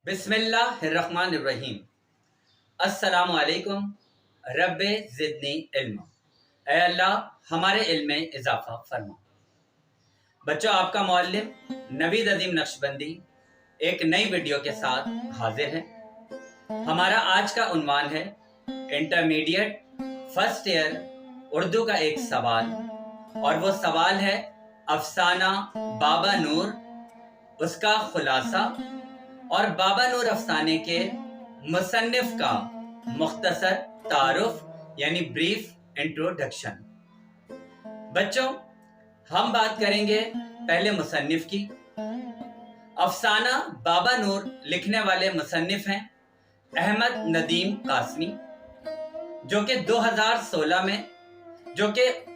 बिस्मिल्लाहिर्रहमानिर्रहीम। अस्सलामु अलैकुम। रब्बे ज़िदनी इल्मा। ऐ अल्लाह हमारे इल्म में इजाफा फरमा। बच्चों, आपका मुअल्लिम नवीद अजीम नक्शबंदी एक नई वीडियो के साथ हाजिर है। हमारा आज का उन्वान है इंटरमीडिएट फर्स्ट ईयर उर्दू का एक सवाल, और वो सवाल है अफसाना बाबा नूर, उसका खुलासा और बाबा नूर अफसाने के मुसन्निफ का मुख्तसर तारुफ यानी ब्रीफ इंट्रोडक्शन। बच्चों, हम बात करेंगे पहले मुसन्निफ की। अफसाना बाबा नूर लिखने वाले मुसन्निफ हैं अहमद नदीम कासमी, जो कि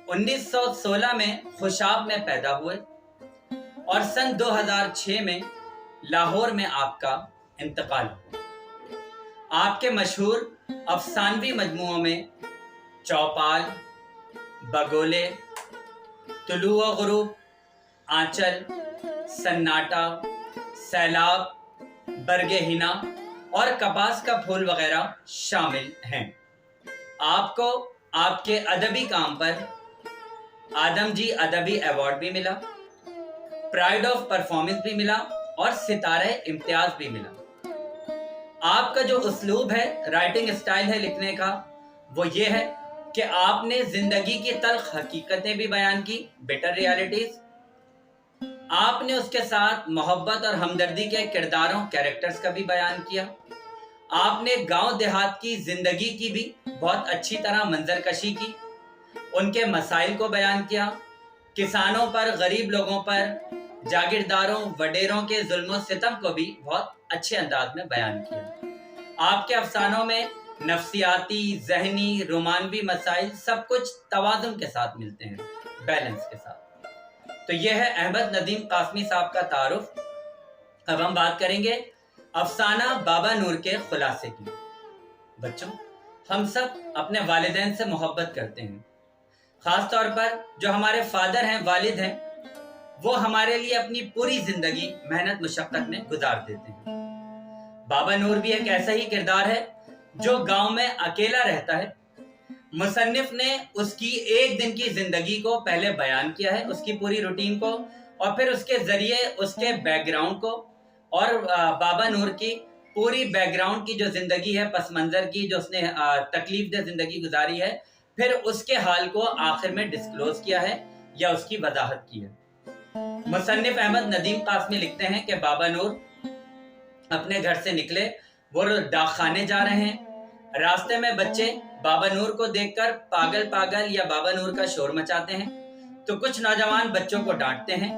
1916 में खुशाब में पैदा हुए और सन 2006 में लाहौर में आपका इंतकाल हुआ। आपके मशहूर अफसानवी मजमुओं में चौपाल, बगोले, तुलुआ गुरूब, आंचल, सन्नाटा, सैलाब, बरगे हिना और कपास का फूल वगैरह शामिल हैं। आपको आपके अदबी काम पर आदमजी अदबी अवार्ड भी मिला, प्राइड ऑफ परफॉर्मेंस भी मिला और सितारे इम्तियाज भी मिला। आपका जो उसलूब है, राइटिंग स्टाइल है लिखने का, वो ये है कि आपने जिंदगी की तल्ख हकीकतें भी बयान की, बेटर रियलिटीज। आपने उसके साथ मोहब्बत और हमदर्दी के किरदारों, कैरेक्टर्स का भी बयान किया। आपने गांव देहात की जिंदगी की भी बहुत अच्छी तरह मंजरकशी की, उनके मसाइल को बयान किया, किसानों पर, गरीब लोगों पर, जागीरदारों, वडेरों के जुल्म सितम को भी बहुत अच्छे अंदाज में बयान किया। आपके अफसानों में नफ्सियाती, जहनी, रोमानवी मसाइल सब कुछ तवाज़ुन के साथ मिलते हैं, बैलेंस के साथ। तो यह है अहमद नदीम कासमी साहब का तारुफ। अब हम बात करेंगे अफसाना बाबा नूर के खुलासे की। बच्चों, हम सब अपने वालिदैन से मोहब्बत करते हैं। खास तौर पर जो हमारे फादर हैं, वालिद हैं, वो हमारे लिए अपनी पूरी जिंदगी मेहनत मुशक्कत में गुजार देते हैं। बाबा नूर भी एक ऐसा ही किरदार है जो गांव में अकेला रहता है। मुसन्निफ ने उसकी एक दिन की जिंदगी को पहले बयान किया है, उसकी पूरी रूटीन को, और फिर उसके जरिए उसके बैकग्राउंड को और बाबा नूर की पूरी बैकग्राउंड की जो जिंदगी है, पस मंजर की, जो उसने तकलीफ दे जिंदगी गुजारी है, फिर उसके हाल को आखिर में डिस्क्लोज किया है या उसकी वजाहत की है। मुसन्निफ अहमद नदीम कासमी लिखते हैं कि बाबा नूर अपने घर से निकले, वो डाकखाने जा रहे हैं। रास्ते में बच्चे बाबा नूर को देखकर पागल पागल या बाबा नूर का शोर मचाते हैं, तो कुछ नौजवान बच्चों को डांटते हैं,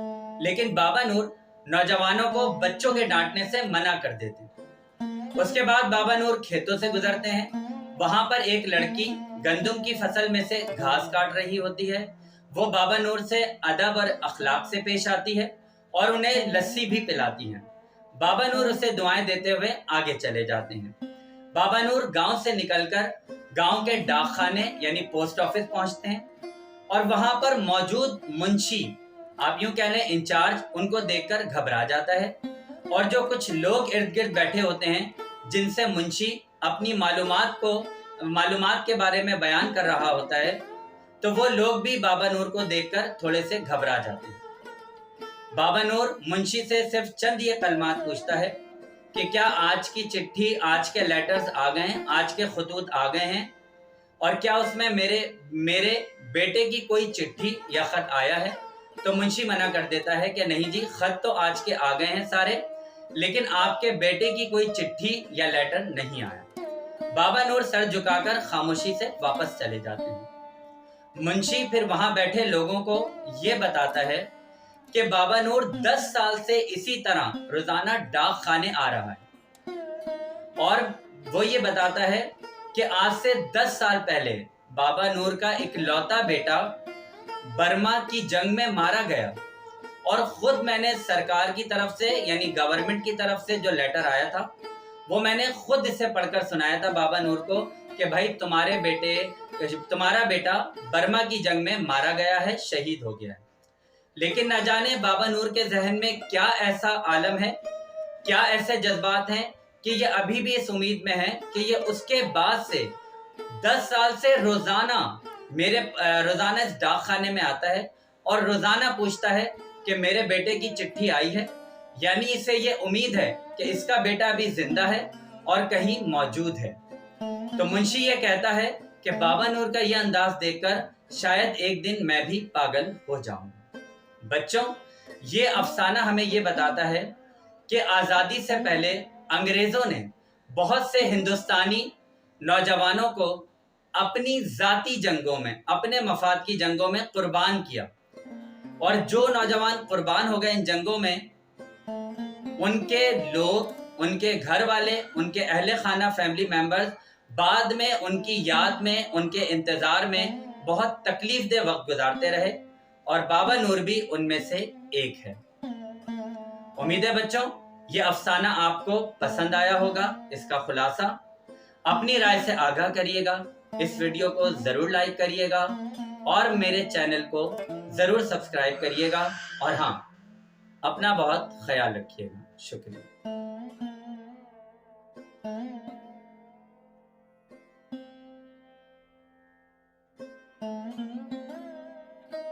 लेकिन बाबा नूर नौजवानों को बच्चों के डांटने से मना कर देते हैं। उसके बाद बाबा नूर खेतों से गुजरते हैं। वहां पर एक लड़की गंदम की फसल में से घास काट रही होती है। वो बाबा नूर से अदब और अखलाक से पेश आती है और उन्हें लस्सी भी पिलाती है। बाबा नूर उसे दुआएं देते हुए आगे चले जाते हैं। बाबा नूर गांव से निकलकर गांव के डाकखाने यानी पोस्ट ऑफिस पहुंचते हैं और वहां पर मौजूद मुंशी, आप यूं कह लें इंचार्ज, उनको देखकर घबरा जाता है। और जो कुछ लोग इर्द गिर्द बैठे होते हैं जिनसे मुंशी अपनी मालूमात के बारे में बयान कर रहा होता है, तो वो लोग भी बाबा नूर को देखकर थोड़े से घबरा जाते हैं। बाबा नूर मुंशी से सिर्फ चंद ये कलमात पूछता है कि क्या आज की चिट्ठी, आज के लेटर्स आ गए हैं, आज के खतूत आ गए हैं, और क्या उसमें मेरे बेटे की कोई चिट्ठी या खत आया है? तो मुंशी मना कर देता है कि नहीं जी, खत तो आज के आ गए हैं सारे, लेकिन आपके बेटे की कोई चिट्ठी या लेटर नहीं आया। बाबा नूर सर झुकाकर खामोशी से वापस चले जाते हैं। मुंशी फिर वहां बैठे लोगों को ये बताता है कि बाबा नूर 10 साल से इसी तरह रोजाना डाक खाने आ रहा है, और वो ये बताता है कि आज से 10 साल पहले बाबा नूर का इकलौता बेटा बर्मा की जंग में मारा गया, और खुद मैंने सरकार की तरफ से यानी गवर्नमेंट की तरफ से जो लेटर आया था, वो मैंने खुद इसे पढ़कर सुनाया था बाबा नूर को कि भाई तुम्हारा बेटा बर्मा की जंग में मारा गया है, शहीद हो गया है। लेकिन न जाने बाबा नूर के जहन में क्या ऐसा आलम है, क्या ऐसे जज्बात हैं کہ یہ ابھی بھی اس امید میں ہے کہ یہ اس کے بعد سے 10 سال سے روزانہ روزانہ اس ڈاک خانے میں آتا ہے اور روزانہ پوچھتا ہے کہ میرے بیٹے کی چٹھی آئی ہے، یعنی اسے یہ امید ہے کہ اس کا بیٹا بھی زندہ ہے اور کہیں موجود ہے۔ تو منشی یہ کہتا ہے کہ بابا نور کا یہ انداز دیکھ کر شاید ایک دن میں بھی پاگل ہو جاؤں۔ بچوں، یہ افسانہ ہمیں یہ بتاتا ہے کہ آزادی سے پہلے انگریزوں نے بہت سے ہندوستانی نوجوانوں کو اپنی ذاتی جنگوں میں، اپنے مفاد کی جنگوں میں قربان کیا، اور جو نوجوان قربان ہو گئے ان جنگوں میں، ان کے لوگ، ان کے گھر والے، ان کے اہل خانہ، فیملی ممبرز بعد میں ان کی یاد میں، ان کے انتظار میں بہت تکلیف دہ وقت گزارتے رہے، اور بابا نور بھی ان میں سے ایک ہے۔ امید ہے بچوں یہ افسانہ آپ کو پسند آیا ہوگا۔ اس کا خلاصہ اپنی رائے سے آگاہ کریے گا، اس ویڈیو کو ضرور لائک کریے گا اور میرے چینل کو ضرور سبسکرائب کریے گا، اور ہاں، اپنا بہت خیال رکھیے گا۔ شکریہ۔